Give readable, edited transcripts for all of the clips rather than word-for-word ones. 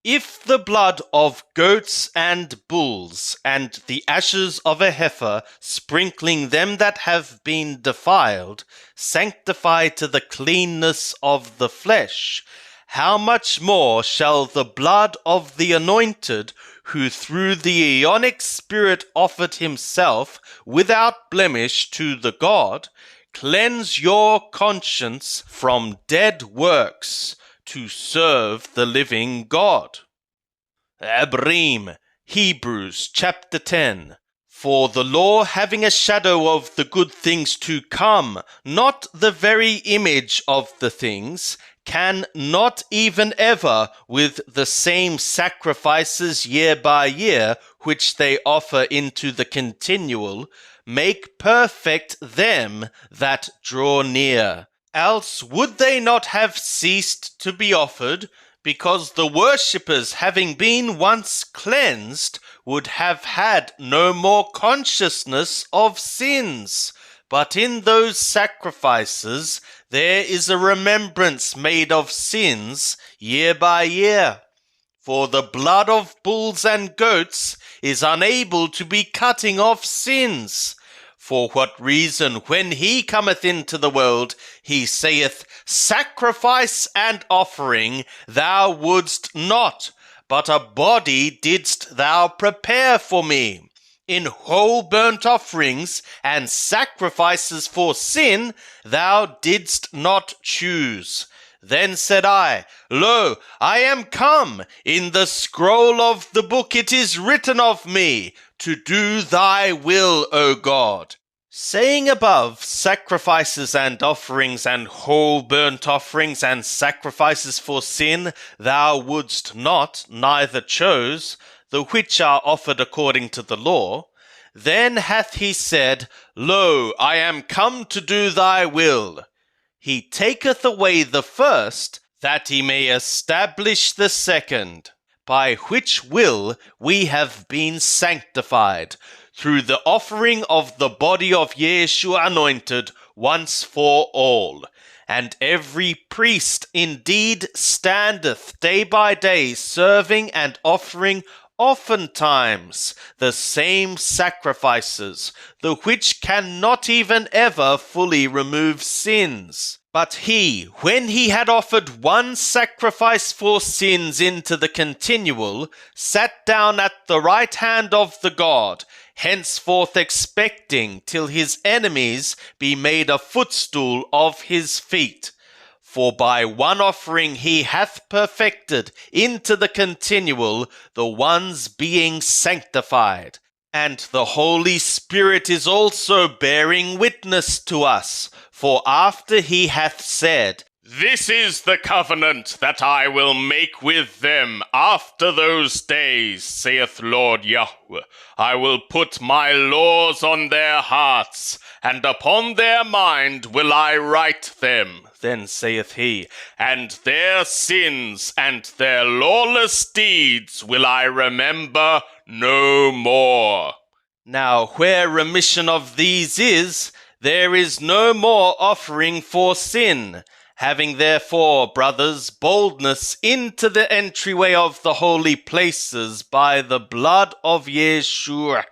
If the blood of goats and bulls, and the ashes of a heifer, sprinkling them that have been defiled, sanctify to the cleanness of the flesh, how much more shall the blood of the Anointed, who through the Aeonic Spirit offered himself without blemish to the God, cleanse your conscience from dead works, to serve the living God. Abrim, Hebrews chapter 10. For the law, having a shadow of the good things to come, not the very image of the things, can not even ever, with the same sacrifices year by year, which they offer into the continual, make perfect them that draw near. Else would they not have ceased to be offered, because the worshippers, having been once cleansed, would have had no more consciousness of sins. But in those sacrifices there is a remembrance made of sins year by year. For the blood of bulls and goats is unable to be cutting off sins. For what reason, when he cometh into the world, he saith, Sacrifice and offering thou wouldst not, but a body didst thou prepare for me. In whole burnt offerings and sacrifices for sin thou didst not choose. Then said I, Lo, I am come. In the scroll of the book it is written of me, to do thy will, O God. Saying above, sacrifices and offerings and whole burnt offerings and sacrifices for sin thou wouldst not, neither chose, the which are offered according to the law, then hath he said, Lo, I am come to do thy will. He taketh away the first, that he may establish the second, by which will we have been sanctified, through the offering of the body of Yeshua anointed once for all. And every priest indeed standeth day by day, serving and offering oftentimes the same sacrifices, the which cannot even ever fully remove sins. But he, when he had offered one sacrifice for sins into the continual, sat down at the right hand of the God, henceforth expecting till his enemies be made a footstool of his feet. For by one offering he hath perfected into the continual the ones being sanctified. And the Holy Spirit is also bearing witness to us, for after he hath said, This is the covenant that I will make with them after those days, saith Lord Yahweh. I will put my laws on their hearts, and upon their mind will I write them. Then saith he, And their sins and their lawless deeds will I remember no more. Now where remission of these is, there is no more offering for sin. Having therefore, brothers, boldness into the entryway of the holy places by the blood of Yeshua,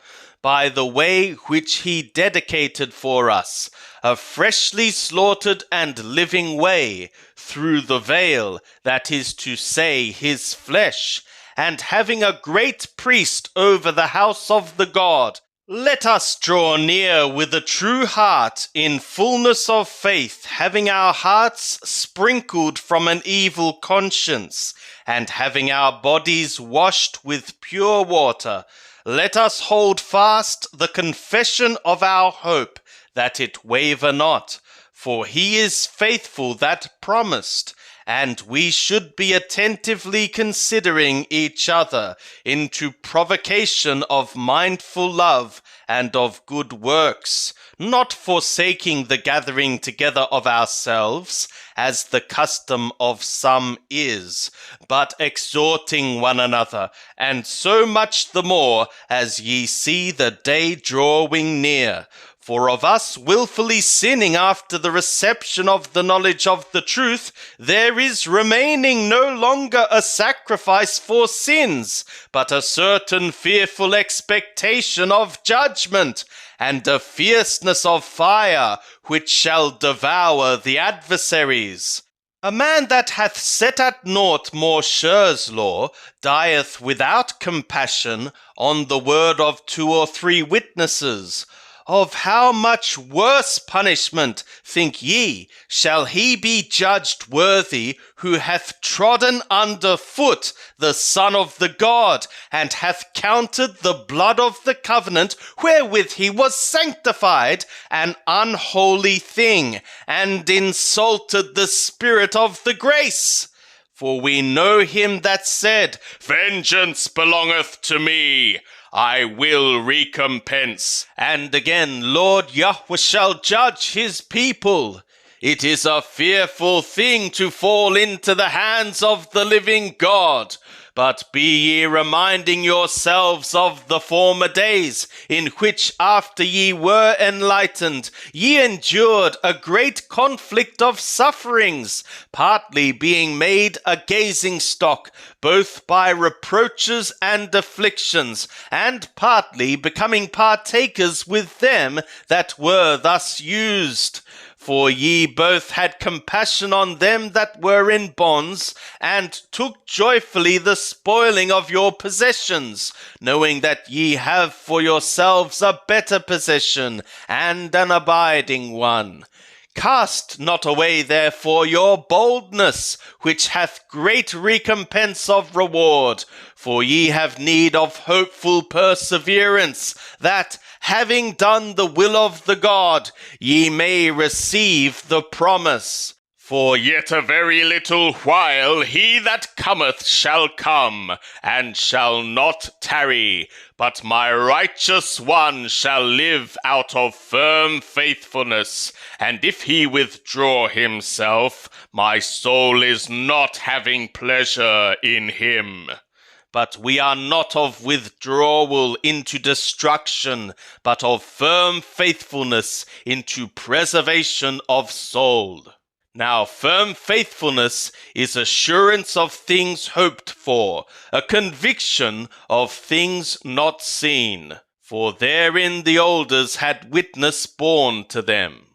by the way which he dedicated for us, a freshly slaughtered and living way, through the veil, that is to say, his flesh, and having a great priest over the house of the God, let us draw near with a true heart, in fullness of faith, having our hearts sprinkled from an evil conscience, and having our bodies washed with pure water. Let us hold fast the confession of our hope, that it waver not. For he is faithful that promised, and we should be attentively considering each other into provocation of mindful love and of good works, not forsaking the gathering together of ourselves, as the custom of some is, but exhorting one another, and so much the more as ye see the day drawing near. For of us wilfully sinning after the reception of the knowledge of the truth, there is remaining no longer a sacrifice for sins, but a certain fearful expectation of judgment, and a fierceness of fire, which shall devour the adversaries. A man that hath set at naught Moshe's law dieth without compassion on the word of 2 or 3 witnesses. Of how much worse punishment, think ye, shall he be judged worthy who hath trodden under foot the Son of the God, and hath counted the blood of the covenant wherewith he was sanctified an unholy thing, and insulted the Spirit of the grace? For we know him that said, Vengeance belongeth to me, I will recompense. And again, Lord Yahweh shall judge his people. It is a fearful thing to fall into the hands of the living God. But be ye reminding yourselves of the former days, in which after ye were enlightened, ye endured a great conflict of sufferings, partly being made a gazing stock, both by reproaches and afflictions, and partly becoming partakers with them that were thus used. For ye both had compassion on them that were in bonds, and took joyfully the spoiling of your possessions, knowing that ye have for yourselves a better possession, and an abiding one. Cast not away therefore your boldness, which hath great recompense of reward, for ye have need of hopeful perseverance, that, having done the will of the God, ye may receive the promise. For yet a very little while he that cometh shall come, and shall not tarry, but my righteous one shall live out of firm faithfulness, and if he withdraw himself, my soul is not having pleasure in him. But we are not of withdrawal into destruction, but of firm faithfulness into preservation of soul. Now firm faithfulness is assurance of things hoped for, a conviction of things not seen. For therein the elders had witness borne to them.